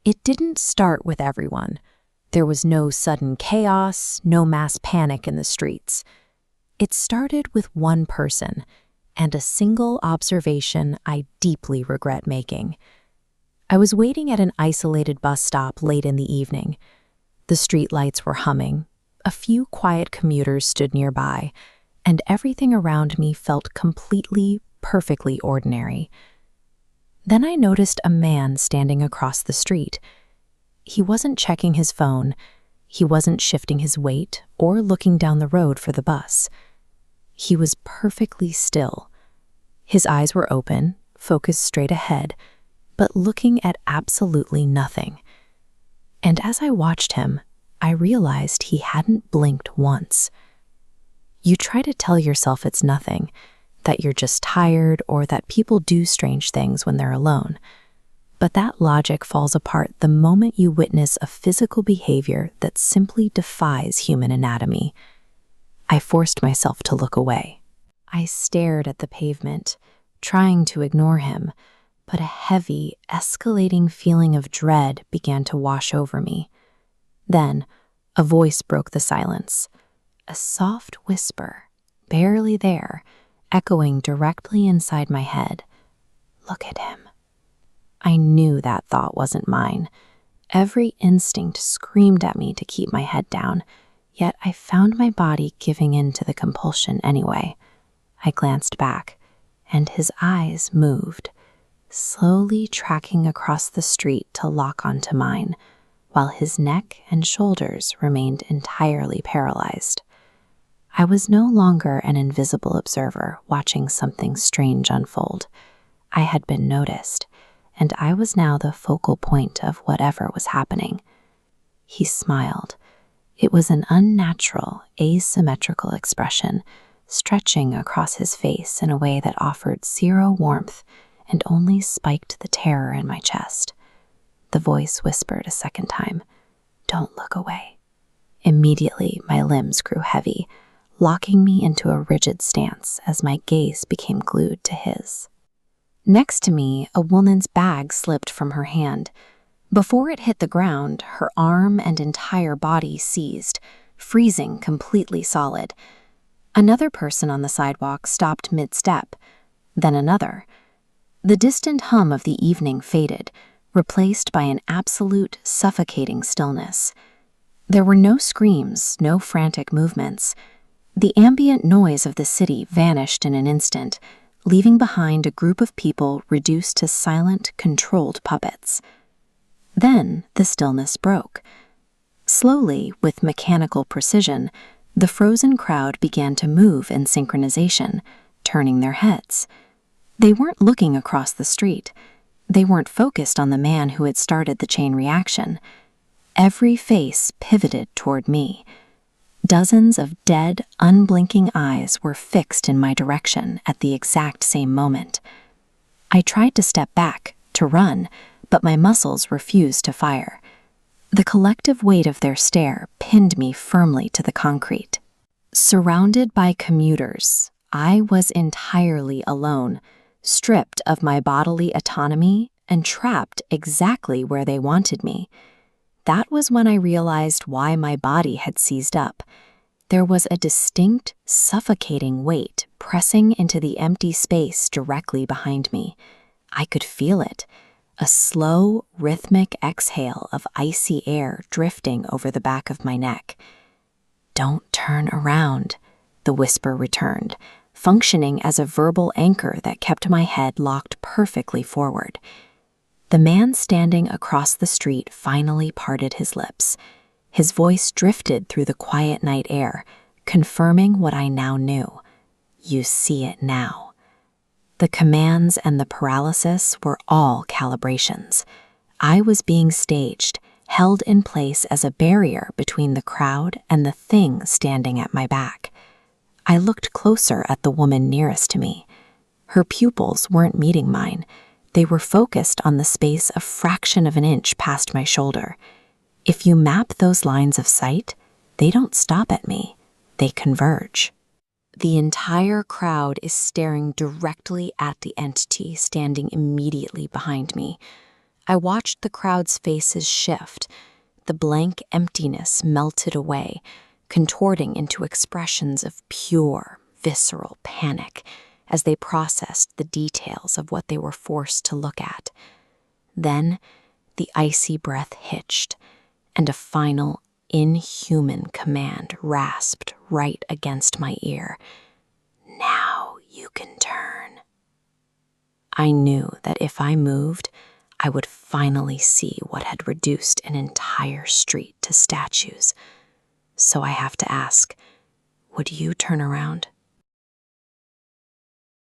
It didn't start with everyone. There was no sudden chaos, no mass panic in the streets. It started with one person, and a single observation I deeply regret making. I was waiting at an isolated bus stop late in the evening. The streetlights were humming, a few quiet commuters stood nearby, and everything around me felt completely, perfectly ordinary. Then I noticed a man standing across the street. He wasn't checking his phone, he wasn't shifting his weight or looking down the road for the bus. He was perfectly still. His eyes were open, focused straight ahead, but looking at absolutely nothing. And as I watched him, I realized he hadn't blinked once. You try to tell yourself it's nothing, that you're just tired or that people do strange things when they're alone. But that logic falls apart the moment you witness a physical behavior that simply defies human anatomy. I forced myself to look away. I stared at the pavement, trying to ignore him, but a heavy, escalating feeling of dread began to wash over me. Then, a voice broke the silence. A soft whisper, barely there, echoing directly inside my head. Look at him. I knew that thought wasn't mine. Every instinct screamed at me to keep my head down, yet I found my body giving in to the compulsion anyway. I glanced back, and his eyes moved, slowly tracking across the street to lock onto mine, while his neck and shoulders remained entirely paralyzed. I was no longer an invisible observer watching something strange unfold. I had been noticed, and I was now the focal point of whatever was happening. He smiled. It was an unnatural, asymmetrical expression, stretching across his face in a way that offered zero warmth and only spiked the terror in my chest. The voice whispered a second time, "Don't look away." Immediately, my limbs grew heavy, locking me into a rigid stance as my gaze became glued to his. Next to me, a woman's bag slipped from her hand. Before it hit the ground, her arm and entire body seized, freezing completely solid. Another person on the sidewalk stopped mid-step, then another. The distant hum of the evening faded, replaced by an absolute, suffocating stillness. There were no screams, no frantic movements. The ambient noise of the city vanished in an instant, leaving behind a group of people reduced to silent, controlled puppets. Then the stillness broke. Slowly, with mechanical precision, the frozen crowd began to move in synchronization, turning their heads. They weren't looking across the street. They weren't focused on the man who had started the chain reaction. Every face pivoted toward me. Dozens of dead, unblinking eyes were fixed in my direction at the exact same moment. I tried to step back, to run, but my muscles refused to fire. The collective weight of their stare pinned me firmly to the concrete. Surrounded by commuters, I was entirely alone, stripped of my bodily autonomy and trapped exactly where they wanted me. That was when I realized why my body had seized up. There was a distinct, suffocating weight pressing into the empty space directly behind me. I could feel it, a slow, rhythmic exhale of icy air drifting over the back of my neck. "Don't turn around," the whisper returned, functioning as a verbal anchor that kept my head locked perfectly forward. The man standing across the street finally parted his lips. His voice drifted through the quiet night air, confirming what I now knew. "You see it now." The commands and the paralysis were all calibrations. I was being staged, held in place as a barrier between the crowd and the thing standing at my back. I looked closer at the woman nearest to me. Her pupils weren't meeting mine. They were focused on the space a fraction of an inch past my shoulder. If you map those lines of sight, they don't stop at me. They converge. The entire crowd is staring directly at the entity standing immediately behind me. I watched the crowd's faces shift. The blank emptiness melted away, contorting into expressions of pure, visceral panic as they processed the details of what they were forced to look at. Then, the icy breath hitched, and a final, inhuman command rasped right against my ear. "Now you can turn." I knew that if I moved, I would finally see what had reduced an entire street to statues. So I have to ask, would you turn around?